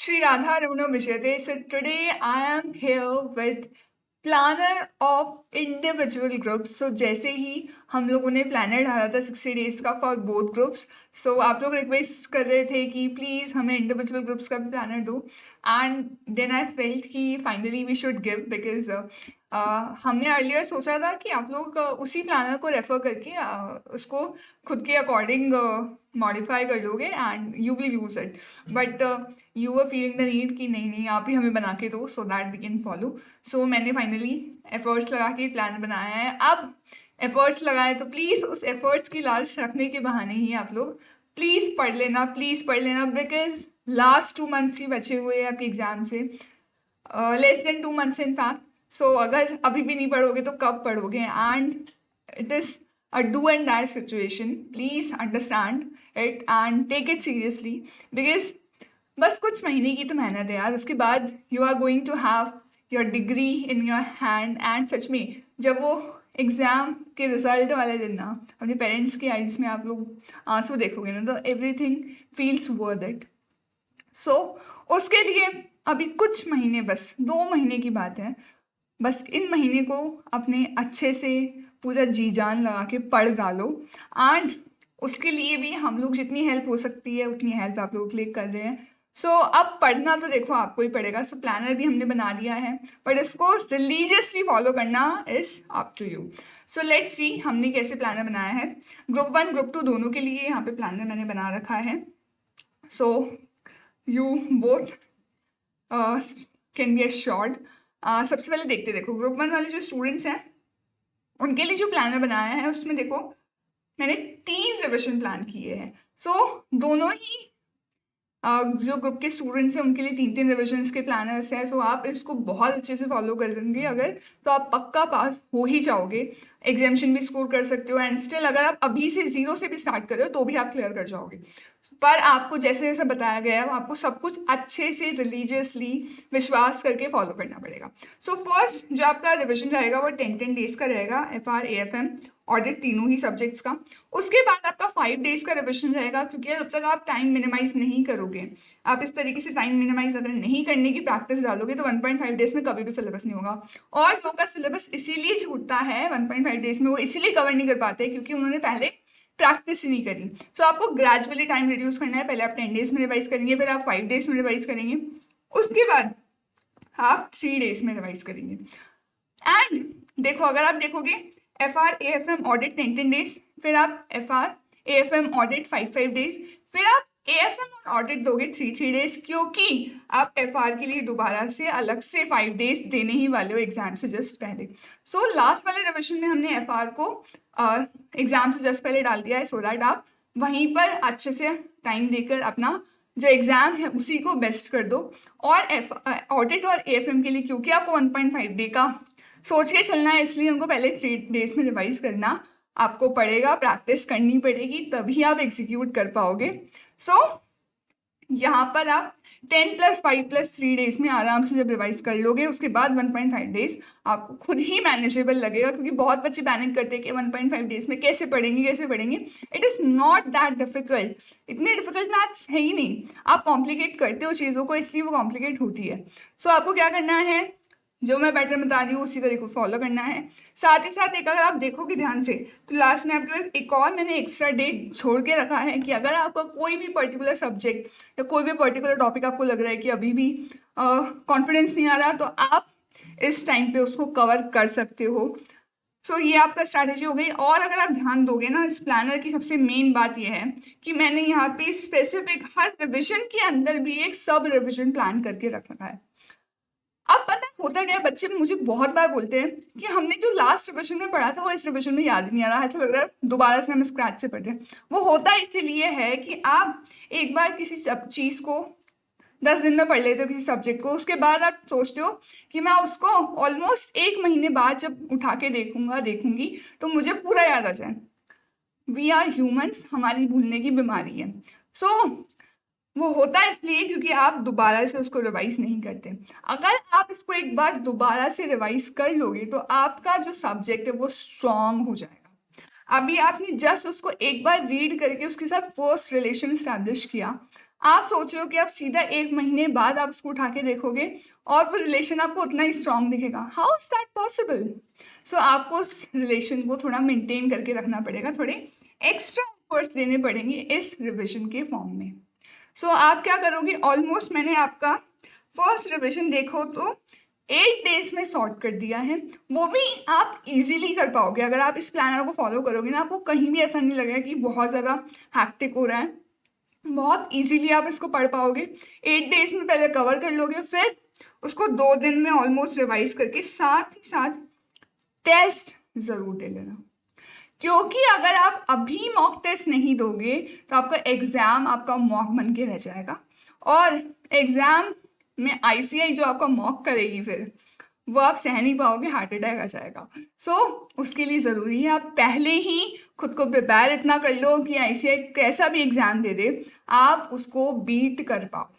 Sri Radha Ramana Vijayate. So today I am here with planner of individual groups. So जैसे ही हम लोगों ने प्लानर डाला था 60 डेज का फॉर बोथ ग्रुप्स, सो आप लोग रिक्वेस्ट कर रहे थे कि प्लीज़ हमें इंडिविजुअल ग्रुप्स का भी प्लानर दो। एंड देन आई फेल्ट कि finally we should give, because हमने अर्लियर सोचा था कि आप लोग उसी प्लानर को रेफर करके उसको खुद के अकॉर्डिंग मॉडिफाई कर लोगे and you will use it. But you are feeling the need कि नहीं नहीं आप ही हमें बना के दो so that we can follow. So मैंने फाइनली एफर्ट्स लगा के प्लान बनाया है। अब एफर्ट्स लगाए तो प्लीज़ उस एफर्ट्स की लालच रखने के बहाने ही आप लोग प्लीज़ पढ़ लेना, प्लीज़ पढ़ लेना, बिकॉज लास्ट 2 मंथ्स ही बचे हुए हैं आपके एग्जाम से, less than 2 months in fact. So अगर अभी भी नहीं पढ़ोगे तो कब पढ़ोगे? And it is a do and die situation. Please understand it and take it seriously because बस कुछ महीने की तो मेहनत है यार, उसके बाद you are going to have your degree in your hand. And सच में जब वो एग्ज़ाम के रिजल्ट वाले दिन ना अपने पेरेंट्स की आइज़ में आप लोग आंसू देखोगे ना तो एवरीथिंग फील्स वर्थ इट। सो उसके लिए अभी कुछ महीने, बस 2 महीने की बात है, बस इन महीने को अपने अच्छे से पूरा जी जान लगा के पढ़ डालो। एंड उसके लिए भी हम लोग जितनी हेल्प हो सकती है उतनी हेल्प आप लोग के लिए कर रहे हैं। सो अब पढ़ना तो देखो आपको ही पड़ेगा। सो प्लानर भी हमने बना दिया है, बट इसको रिलीजियसली फॉलो करना is up to you. So let's see हमने कैसे प्लानर बनाया है। ग्रुप 1 ग्रुप 2 दोनों के लिए यहाँ पे प्लानर मैंने बना रखा है। So you both can be assured. सबसे पहले देखो ग्रुप 1 वाले जो स्टूडेंट्स हैं उनके लिए जो प्लानर बनाया है उसमें देखो मैंने 3 रिविजन प्लान किए हैं। सो दोनों ही जो ग्रुप के स्टूडेंट्स हैं उनके लिए 3 रिविजन्स के प्लानर्स हैं। सो आप इसको बहुत अच्छे से फॉलो करेंगे अगर, तो आप पक्का पास हो ही जाओगे, एग्जामिशन भी स्कोर कर सकते हो। एंड स्टिल अगर आप अभी से 0 से भी स्टार्ट कर रहे हो तो भी आप क्लियर कर जाओगे। पर आपको जैसे जैसे बताया गया है आपको सब कुछ अच्छे से रिलीजियसली विश्वास करके फॉलो करना पड़ेगा। सो फर्स्ट जो आपका रिविजन रहेगा वो 10 डेज का रहेगा, FR AFM ऑडिट तीनों ही सब्जेक्ट्स का। उसके बाद आपका 5 डेज का रिविजन रहेगा, क्योंकि जब तक आप टाइम मिनिमाइज नहीं करोगे, आप इस तरीके से टाइम मिनिमाइज अगर नहीं करने की प्रैक्टिस डालोगे तो 1.5 डेज में कभी भी सिलेबस नहीं होगा। और लोगों का सिलेबस इसीलिए छूटता है 1.5 डेज में, वो इसीलिए कवर नहीं कर पाते क्योंकि उन्होंने पहले प्रैक्टिस ही नहीं करी। सो आपको ग्रेजुअली टाइम रिड्यूस करना है। पहले आप 10 डेज में रिवाइज करेंगे, फिर आप 5 डेज में रिवाइज करेंगे, उसके बाद आप 3 डेज में रिवाइज करेंगे। एंड देखो अगर आप देखोगे FR AFM ऑडिट 10 डेज, फिर आप FR AFM ऑडिट 5 डेज, फिर आप AFM ऑडिट दोगे 3 डेज, क्योंकि आप FR के लिए दोबारा से अलग से 5 डेज देने ही वाले हो एग्जाम से जस्ट पहले। सो लास्ट वाले रिविजन में हमने FR को एग्जाम से जस्ट पहले डाल दिया है, सो दैट आप वहीं पर अच्छे से टाइम देकर अपना जो एग्जाम है उसी को बेस्ट कर दो। और ऑडिट और AFM के लिए क्योंकि आपको 1.5 डे का सोच के चलना है, इसलिए उनको पहले 3 डेज में रिवाइज करना आपको पड़ेगा, प्रैक्टिस करनी पड़ेगी, तभी आप एग्जीक्यूट कर पाओगे। सो यहाँ पर आप 10 + 5 + 3 डेज में आराम से जब रिवाइज कर लोगे, उसके बाद 1.5 डेज आपको खुद ही मैनेजेबल लगेगा। क्योंकि बहुत बच्चे पैनिक करते हैं कि 1.5 डेज में कैसे पढ़ेंगे। It is not that difficult, इतनी डिफिकल्ट मैथ्स है ही नहीं। आप कॉम्प्लिकेट करते हो चीज़ों को, इसलिए वो कॉम्प्लिकेट होती है। सो आपको क्या करना है, जो मैं पैटर्न बता रही हूँ उसी तरीके को फॉलो करना है। साथ ही साथ एक अगर आप देखोगे ध्यान से तो लास्ट में आपके पास एक और मैंने एक्स्ट्रा डे छोड़ के रखा है कि अगर आपका कोई भी पर्टिकुलर सब्जेक्ट या कोई भी पर्टिकुलर टॉपिक आपको लग रहा है कि अभी भी कॉन्फिडेंस नहीं आ रहा, तो आप इस टाइम पे उसको कवर कर सकते हो। सो ये आपका स्ट्रैटेजी हो गई। और अगर आप ध्यान दोगे ना, इस प्लानर की सबसे मेन बात यह है कि मैंने यहाँ पे स्पेसिफिक हर रिविजन के अंदर भी एक सब रिविजन प्लान करके रखा है। अब पता होता क्या है, बच्चे मुझे बहुत बार बोलते हैं कि हमने जो लास्ट रिविजन में पढ़ा था वो इस रिविजन में याद ही नहीं आ रहा, ऐसा लग रहा है दोबारा से हम स्क्रैच से पढ़ रहे हैं। वो होता इसीलिए है कि आप एक बार किसी चीज़ को 10 दिन में पढ़ लेते हो, किसी सब्जेक्ट को, उसके बाद आप सोचते हो कि मैं उसको ऑलमोस्ट 1 महीने बाद जब उठा के देखूंगी तो मुझे पूरा याद आ जाए। वी आर ह्यूमन्स, हमारी भूलने की बीमारी है। सो वो होता है इसलिए क्योंकि आप दोबारा से उसको रिवाइज नहीं करते। अगर आप इसको एक बार दोबारा से रिवाइज कर लोगे तो आपका जो सब्जेक्ट है वो स्ट्रॉन्ग हो जाएगा। अभी आपने जस्ट उसको एक बार रीड करके उसके साथ फर्स्ट रिलेशन स्टैब्लिश किया, आप सोच रहे हो कि आप सीधा 1 महीने बाद आप उसको उठा के देखोगे और वो रिलेशन आपको उतना ही स्ट्रांग दिखेगा। How is that possible? So आपको उस रिलेशन को थोड़ा मेंटेन करके रखना पड़ेगा, थोड़े एक्स्ट्रा एफर्ट्स देने पड़ेंगे इस रिविजन के फॉर्म में। सो आप क्या करोगे, ऑलमोस्ट मैंने आपका फर्स्ट रिविजन देखो तो 8 डेज में सॉर्ट कर दिया है। वो भी आप इजीली कर पाओगे अगर आप इस प्लानर को फॉलो करोगे ना। आपको कहीं भी ऐसा नहीं लगेगा कि बहुत ज़्यादा हैक्टिक हो रहा है, बहुत इजीली आप इसको पढ़ पाओगे। 8 डेज में पहले कवर कर लोगे, फिर उसको 2 दिन में ऑलमोस्ट रिवाइज करके साथ ही साथ टेस्ट ज़रूर दे लेना। क्योंकि अगर आप अभी मॉक टेस्ट नहीं दोगे तो आपका एग्ज़ाम आपका मॉक बन के रह जाएगा, और एग्ज़ाम में आईसीआई जो आपका मॉक करेगी फिर वो आप सह नहीं पाओगे, हार्ट अटैक आ जाएगा। सो उसके लिए ज़रूरी है आप पहले ही खुद को प्रिपेयर इतना कर लो कि आईसीआई कैसा भी एग्ज़ाम दे दे आप उसको बीट कर पाओ।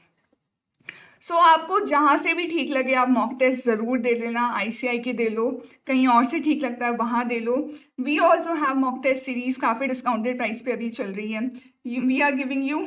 सो आपको जहाँ से भी ठीक लगे आप मॉक टेस्ट ज़रूर दे लेना, आईसीआई के दे लो, कहीं और से ठीक लगता है वहाँ दे लो। We also have mock test series, काफ़ी डिस्काउंटेड प्राइस पे अभी चल रही है। We are giving you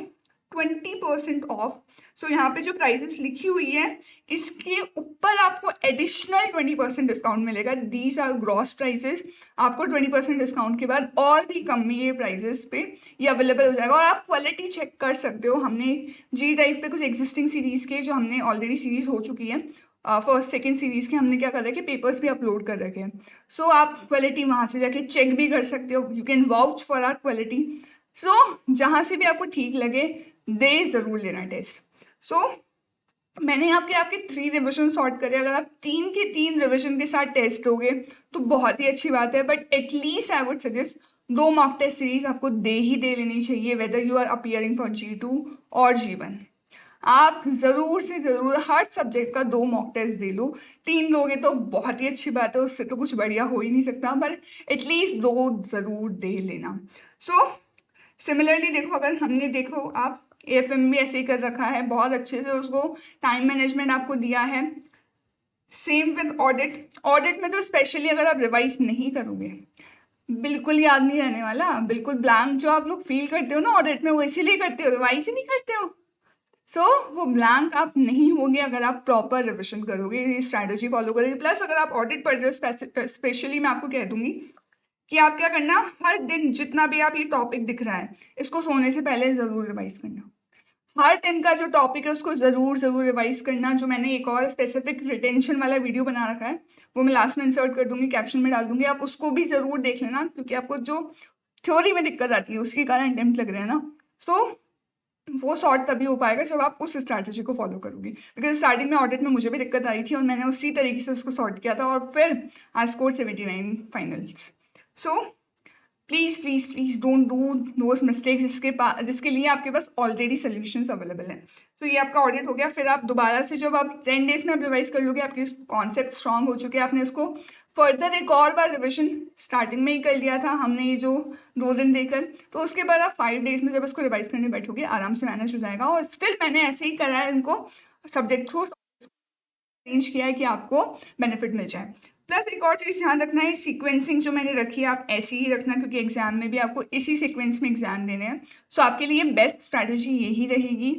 20% off. So यहाँ पे जो प्राइसेस लिखी हुई है इसके ऊपर आपको एडिशनल 20% डिस्काउंट मिलेगा। दीज आर ग्रॉस प्राइसेस, आपको 20% डिस्काउंट के बाद और भी कम में ये प्राइसेस पे ये अवेलेबल हो जाएगा। और आप क्वालिटी चेक कर सकते हो, हमने जी ड्राइव पे कुछ एग्जिस्टिंग सीरीज़ के जो हमने ऑलरेडी सीरीज़ हो चुकी है फर्स्ट सेकेंड सीरीज़ के, हमने क्या कर रखे पेपर्स भी अपलोड कर रखे हैं। सो आप क्वालिटी वहाँ से जाके चेक भी कर सकते हो, you can vouch for our quality. So जहाँ से भी आपको ठीक लगे दे ज़रूर लेना टेस्ट। सो मैंने आपके 3 रिविजन सॉर्ट करे, अगर आप 3 के 3 रिविजन के साथ टेस्ट दोगे तो बहुत ही अच्छी बात है, but at least I would suggest 2 mock test series आपको दे लेनी चाहिए, whether you are appearing for G2 और G1। आप ज़रूर से ज़रूर हर सब्जेक्ट का 2 मॉक टेस्ट दे लो। 3 दोगे तो बहुत ही अच्छी बात है, उससे तो कुछ बढ़िया हो ही नहीं सकता, पर एटलीस्ट 2 ज़रूर दे लेना। सो सिमिलरली देखो, अगर हमने देखो आप AFM भी ऐसे ही कर रखा है, बहुत अच्छे से उसको टाइम मैनेजमेंट आपको दिया है। सेम विद ऑडिट में तो स्पेशली अगर आप रिवाइज नहीं करोगे बिल्कुल याद नहीं रहने वाला, बिल्कुल ब्लैंक जो आप लोग फील करते हो ना ऑडिट में, वो इसीलिए करते हो, रिवाइज ही नहीं करते हो। सो वो ब्लैंक आप नहीं होगे अगर आप प्रॉपर रिविजन करोगे, ये स्ट्रैटेजी फॉलो करोगे। प्लस अगर आप ऑडिट पढ़ रहे हो स्पेशली मैं आपको कह दूंगी कि आप क्या करना, हर दिन जितना भी आप ये टॉपिक दिख रहा है इसको सोने से पहले ज़रूर रिवाइज करना। हर दिन का जो टॉपिक है उसको ज़रूर रिवाइज करना। जो मैंने एक और स्पेसिफिक रिटेंशन वाला वीडियो बना रखा है वो मैं लास्ट में इंसर्ट कर दूंगी, कैप्शन में डाल दूंगी, आप उसको भी ज़रूर देख लेना, क्योंकि आपको जो थ्योरी में दिक्कत आती है उसके कारण अटेम्प्ट लग रहे हैं ना। सो वो सॉर्ट तभी हो पाएगा जब आप उस स्ट्रैटेजी को फॉलो करोगे, बिकॉज स्टार्टिंग में ऑडिट में मुझे भी दिक्कत आई थी और मैंने उसी तरीके से उसको सॉर्ट किया था और फिर I score 79 finals. So please please please don't do those mistakes जिसके लिए आपके पास ऑलरेडी सोल्यूशंस अवेलेबल हैं। तो ये आपका ऑडिट हो गया, फिर आप दोबारा से जब आप 10 डेज में आप रिवाइज कर लोगे, आपके कॉन्सेप्ट स्ट्रांग हो चुके हैं, आपने इसको फर्दर एक और बार रिविजन स्टार्टिंग में ही कर लिया था हमने ये जो 2 दिन देकर, तो उसके बाद आप 5 डेज में जब इसको रिवाइज करने बैठोगे आराम से मैनेज हो जाएगा। और स्टिल मैंने ऐसे ही करा है, इनको सब्जेक्ट थ्रू अरेंज किया है कि आपको बेनिफिट मिल जाए। प्लस एक और चीज़ ध्यान रखना है, सीक्वेंसिंग जो मैंने रखी है आप ऐसी ही रखना, क्योंकि एग्जाम में भी आपको इसी सीक्वेंस में एग्जाम देने हैं। सो आपके लिए बेस्ट स्ट्रैटेजी यही रहेगी,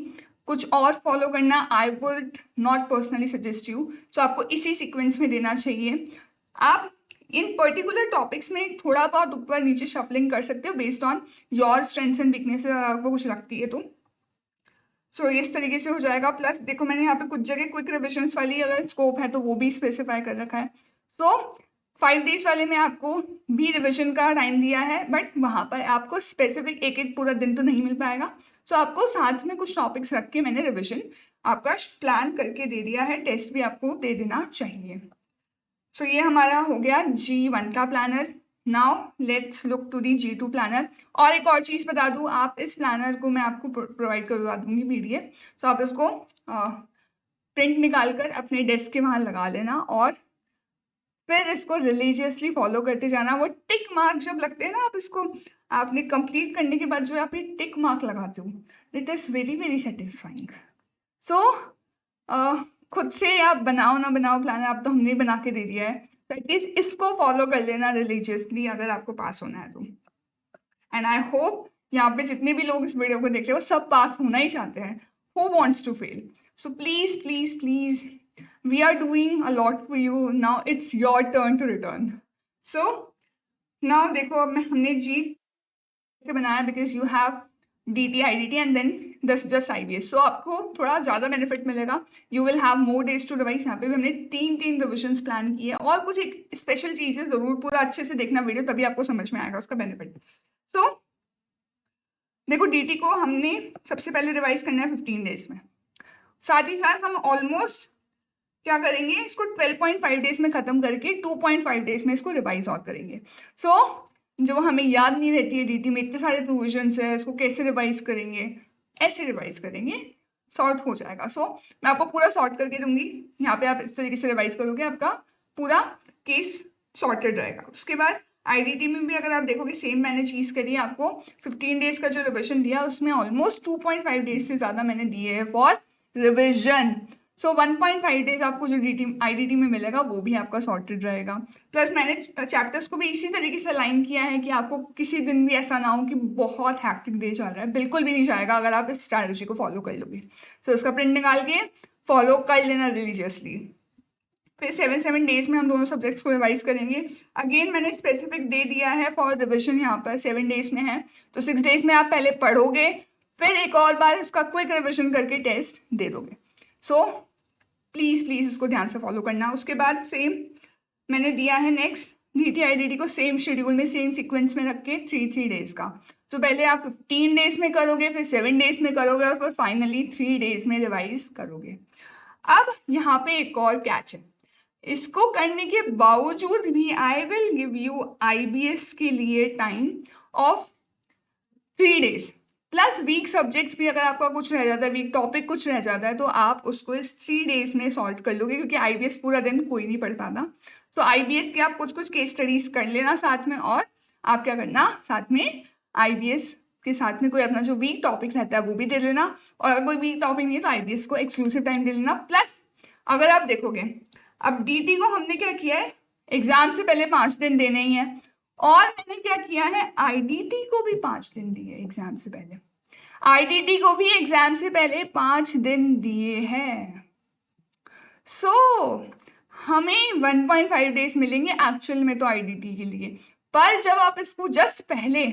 कुछ और फॉलो करना I would not personally suggest you. So आपको इसी सीक्वेंस में देना चाहिए। आप इन पर्टिकुलर टॉपिक्स में थोड़ा बहुत ऊपर नीचे शफलिंग कर सकते हो based on your strengths and weaknesses, अगर आपको कुछ लगती है तो। सो इस तरीके से हो जाएगा। प्लस देखो मैंने यहाँ पे कुछ जगह क्विक रिविजन्स वाली अगर स्कोप है तो वो भी स्पेसिफाई कर रखा है। सो 5 डेज वाले में आपको भी रिविजन का टाइम दिया है, बट वहाँ पर आपको स्पेसिफिक एक पूरा दिन तो नहीं मिल पाएगा। सो आपको साथ में कुछ टॉपिक्स रख के मैंने रिविजन आपका प्लान करके दे दिया है, टेस्ट भी आपको दे देना चाहिए। सो ये हमारा हो गया G1 का planner. Now let's look to the G2 planner. और एक और चीज़ बता दूँ, आप इस प्लानर को मैं आपको प्रोवाइड करवा दूँगी PDF। सो आप इसको प्रिंट निकाल कर अपने डेस्क के वहाँ लगा लेना और फिर इसको रिलीजियसली फॉलो करते जाना। वो टिक मार्क जब लगते हैं ना, आप इसको आपने कंप्लीट करने के बाद जो आप ये टिक मार्क लगाते हो, it is very very satisfying. So खुद से आप बनाओ ना बनाओ प्लानर, आप तो हमने बना के दे दिया है, तो एटलीस्ट इसको फॉलो कर लेना रिलीजियसली अगर आपको पास होना है तो। एंड आई होप यहाँ पे जितने भी लोग इस वीडियो को देख रहे हो सब पास होना ही चाहते हैं. Who wants to fail? So please please please, we are doing a lot for you, now it's your turn to return. So now देखो, अब हमने जी से बनाया because you have DT IDT and then दस जस्ट IBS. सो आपको थोड़ा ज़्यादा बेनिफिट मिलेगा. You will have more days to revise. यहाँ पे भी हमने 3 रिविजन्स प्लान किए. और कुछ एक स्पेशल चीज़ है, ज़रूर पूरा अच्छे से देखना वीडियो, तभी आपको समझ में आएगा उसका बेनिफिट. सो देखो, DT को हमने सबसे पहले रिवाइज करना है 15 डेज में. साथ ही साथ हम ऑलमोस्ट क्या करेंगे, इसको 12.5 डेज में ख़त्म करके 2.5 डेज में इसको रिवाइज और करेंगे. सो जो हमें याद नहीं रहती है DT में इतने सारे प्रोविजंस है, इसको कैसे रिवाइज करेंगे, ऐसे रिवाइज करेंगे, सॉर्ट हो जाएगा. सो मैं आपको पूरा सॉर्ट करके दूंगी. यहाँ पे आप इस तरीके से रिवाइज करोगे, आपका पूरा केस सॉर्टेड रहेगा. उसके बाद IDT में भी अगर आप देखोगे, सेम मैंने चीज़ करी है. आपको 15 डेज का जो रिविजन दिया उसमें ऑलमोस्ट 2.5 डेज से ज़्यादा मैंने दिए है फॉर रिविजन. सो 1.5 डेज आपको जो IDT में मिलेगा वो भी आपका सॉर्टेड रहेगा. प्लस मैंने चैप्टर्स को भी इसी तरीके से अलाइन किया है कि आपको किसी दिन भी ऐसा ना हो कि बहुत हैक्टिक डे चल रहा है. बिल्कुल भी नहीं जाएगा अगर आप इस स्ट्रैटेजी को फॉलो कर लोगे. सो इसका प्रिंट निकाल के फॉलो कर लेना रिलीजियसली. फिर 7 डेज में हम दोनों सब्जेक्ट्स को रिवाइज करेंगे. अगेन मैंने स्पेसिफिक डे दिया है फॉर रिविजन, यहाँ पर 7 डेज में है. तो 6 डेज में आप पहले पढ़ोगे, फिर एक और बार इसका क्विक रिविजन करके टेस्ट दे दोगे. सो प्लीज़ प्लीज़ इसको ध्यान से फॉलो करना. उसके बाद सेम मैंने दिया है नेक्स्ट DT IDT को सेम शेड्यूल में, सेम सीक्वेंस में रख के 3 डेज का. सो पहले आप 15 डेज में करोगे, फिर 7 डेज में करोगे और फिर फाइनली 3 डेज में रिवाइज करोगे. अब यहाँ पे एक और कैच है, इसको करने के बावजूद भी I will give you IBS के लिए time of 3 days plus week subjects भी. अगर आपका कुछ रह जाता है, वीक टॉपिक कुछ रह जाता है, तो आप उसको इस 3 डेज में सॉल्व कर लोगे, क्योंकि IBS पूरा दिन कोई नहीं पढ़ पाता. सो IBS के आप कुछ केस स्टडीज कर लेना साथ में, और आप क्या करना साथ में IBS के साथ में कोई अपना जो वीक टॉपिक रहता है वो भी दे लेना. और अगर कोई वीक टॉपिक नहीं है तो IBS को एक्सक्लूसिव टाइम दे लेना. प्लस अगर आप देखोगे, अब DT को हमने क्या किया है, एग्जाम से पहले 5 दिन देने ही है, और मैंने क्या किया है, IDT को भी 5 दिन दिए एग्जाम से पहले. IDT को भी एग्जाम से पहले 5 दिन दिए हैं. सो हमें 1.5 डेज मिलेंगे एक्चुअल में तो IDT के लिए. पर जब आप इसको जस्ट पहले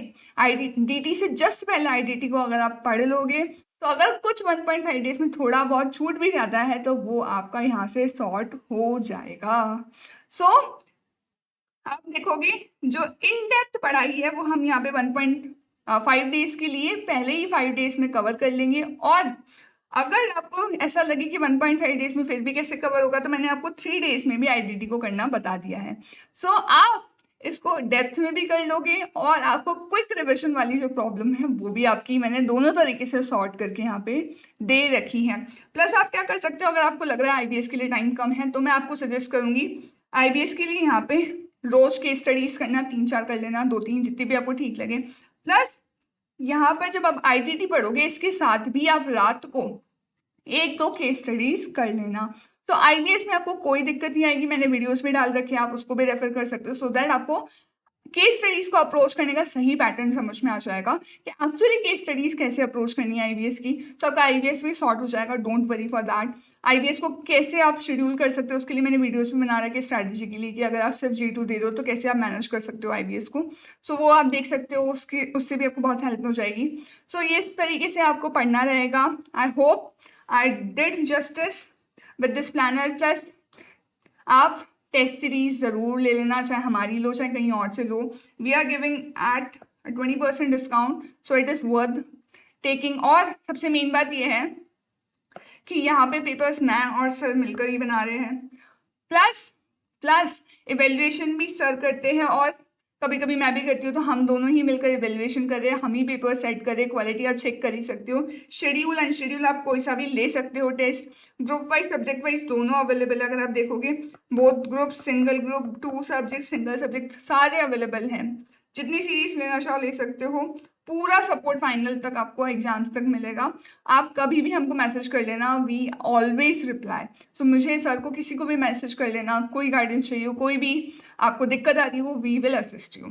DT से जस्ट पहले IDT को अगर आप पढ़ लोगे, तो अगर कुछ 1.5 डेज में थोड़ा बहुत छूट भी जाता है तो वो आपका यहाँ से सॉर्ट हो जाएगा. सो आप देखोगे जो इन डेप्थ पढ़ाई है वो हम यहाँ पे 1.5 डेज के लिए पहले ही 5 डेज में कवर कर लेंगे. और अगर आपको ऐसा लगे कि 1.5 डेज में फिर भी कैसे कवर होगा, तो मैंने आपको 3 डेज में भी IDT को करना बता दिया है. सो आप इसको डेप्थ में भी कर लोगे, और आपको क्विक रिविजन वाली जो प्रॉब्लम है वो भी आपकी मैंने दोनों तरीके से सॉर्ट करके यहाँ पे दे रखी है. प्लस आप क्या कर सकते हो, अगर आपको लग रहा है IBS के लिए टाइम कम है, तो मैं आपको सजेस्ट करूँगी IBS के लिए यहाँ पे रोज के स्टडीज करना, 3-4 कर लेना, 2-3 जितनी भी आपको ठीक लगे. प्लस यहाँ पर जब आप IDT पढ़ोगे, इसके साथ भी आप रात को 1-2 केस स्टडीज कर लेना. तो IBS में आपको कोई दिक्कत नहीं आएगी, मैंने वीडियोस में डाल रखे हैं, आप उसको भी रेफर कर सकते हो, सो दैट आपको केस स्टडीज को अप्रोच करने का सही पैटर्न समझ में आ जाएगा कि एक्चुअली केस स्टडीज कैसे अप्रोच करनी है IBS की. तो आपका IBS भी सॉर्ट हो जाएगा, don't worry for that. IBS को कैसे आप शेड्यूल कर सकते हो उसके लिए मैंने वीडियोस भी बना रखे स्ट्रैटेजी के लिए, कि अगर आप सिर्फ G2 दे रहे हो तो कैसे आप मैनेज कर सकते हो IBS को. सो वो आप देख सकते हो, उससे भी आपको बहुत हेल्प हो जाएगी. सो ये इस तरीके से आपको पढ़ना रहेगा. I hope I did justice with this planner. Plus आप टेस्ट सीरीज ज़रूर ले लेना, चाहे हमारी लो चाहे कहीं और से लो. We are giving at 20% discount, so it is worth taking. और सबसे मेन बात यह है कि यहाँ पे पेपर्स मैं और सर मिलकर ही बना रहे हैं. प्लस इवेल्युएशन भी सर करते हैं, और कभी कभी मैं भी करती हूँ, तो हम दोनों ही मिलकर इवेल्युएशन कर रहे हैं, हम ही पेपर सेट कर रहे हैं. क्वालिटी आप चेक कर ही सकते हो. शेड्यूल अनशेड्यूल आप कोई सा भी ले सकते हो test. Group wise subject wise दोनों अवेलेबल है. अगर आप देखोगे both group, single group, 2 subject, single subject, सारे अवेलेबल हैं. जितनी सीरीज लेना चाहो ले सकते हो. पूरा सपोर्ट फाइनल तक आपको एग्जाम्स तक मिलेगा. आप कभी भी हमको मैसेज कर लेना, वी ऑलवेज रिप्लाई. सो मुझे, सर को, किसी को भी मैसेज कर लेना, कोई गाइडेंस चाहिए हो, कोई भी आपको दिक्कत आती है वो we will assist you.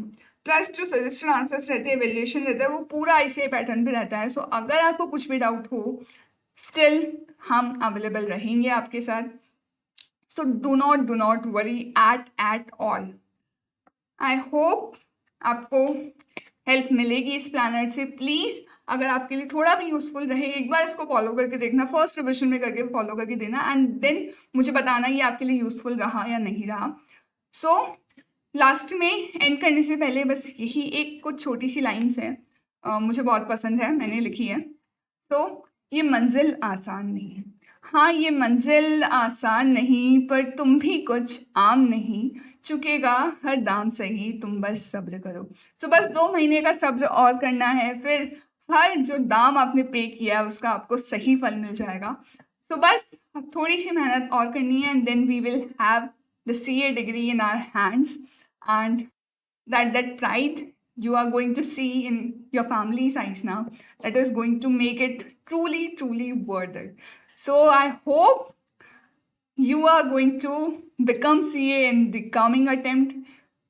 Plus जो सजेस्टेड आंसर्स रहते हैं, एवेल्यूएशन रहता है, वो पूरा ICAI पैटर्न पे रहता है. सो अगर आपको कुछ भी डाउट हो, स्टिल हम अवेलेबल रहेंगे आपके साथ. So do not worry at all. I hope आपको हेल्प मिलेगी इस प्लानर से. प्लीज़ अगर आपके लिए थोड़ा भी यूजफुल रहे, एक बार इसको फॉलो करके देखना, फर्स्ट रिविजन में करके फॉलो करके देना, एंड देन मुझे बताना ये आपके लिए यूजफुल रहा या नहीं रहा. सो लास्ट में एंड करने से पहले बस यही एक कुछ छोटी सी लाइन्स है, मुझे बहुत पसंद है, मैंने लिखी है. तो ये मंजिल आसान नहीं है. हाँ, ये मंजिल आसान नहीं, पर तुम भी कुछ आम नहीं, चुकेगा हर दाम सही, तुम बस सब्र करो. सो बस 2 महीने का सब्र और करना है, फिर हर जो दाम आपने पे किया है उसका आपको सही फल मिल जाएगा. सो बस अब थोड़ी सी मेहनत और करनी है, and then we will have the CA degree in our hands, and that pride you are going to see in your family's eyes now, that is going to make it truly worth it. So I hope you are going to become CA in the coming attempt.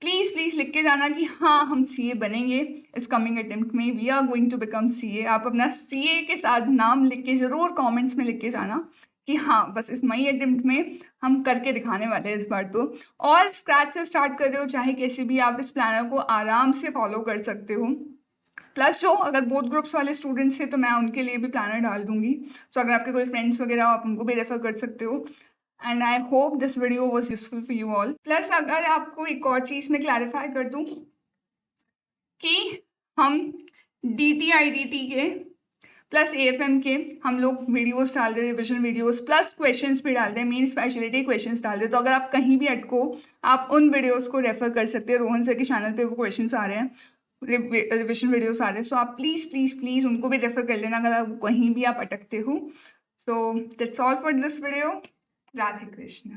Please लिख के जाना कि हाँ, हम CA बनेंगे इस coming attempt में. We are going to become CA. आप अपना CA के साथ नाम लिख के ज़रूर कमेंट्स में लिख के जाना कि हाँ, बस इस मई अटेम्प्ट में हम करके दिखाने वाले हैं इस बार. तो और स्क्रैच से स्टार्ट कर रहे हो, चाहे कैसे भी, आप इस प्लानर को आराम से फॉलो कर सकते हो. प्लस जो अगर बोथ ग्रुप्स वाले स्टूडेंट्स हैं तो मैं उनके लिए भी प्लानर डाल दूंगी. सो अगर आपके कोई फ्रेंड्स वगैरह हो, आप उनको भी रेफर कर सकते हो. And I hope this video was useful for you all. Plus अगर आपको एक और चीज़ में क्लैरिफाई कर दूँ कि हम DT-IDT के प्लस AFM के हम लोग वीडियोस डाल रहे हैं, रिविजन वीडियोस प्लस क्वेश्चंस भी डाल रहे हैं, मेन स्पेशलिटी क्वेश्चंस डाल रहे हैं. तो अगर आप कहीं भी अटको, आप उन वीडियोस को रेफर कर सकते हैं. रोहन सर के चैनल पे वो क्वेश्चंस आ रहे हैं, रिविजन वीडियोस आ रहे हैं. सो आप प्लीज़ उनको भी रेफर कर लेना अगर आप कहीं भी आप अटकते हो. So that's all for this video. Radhe Krishna.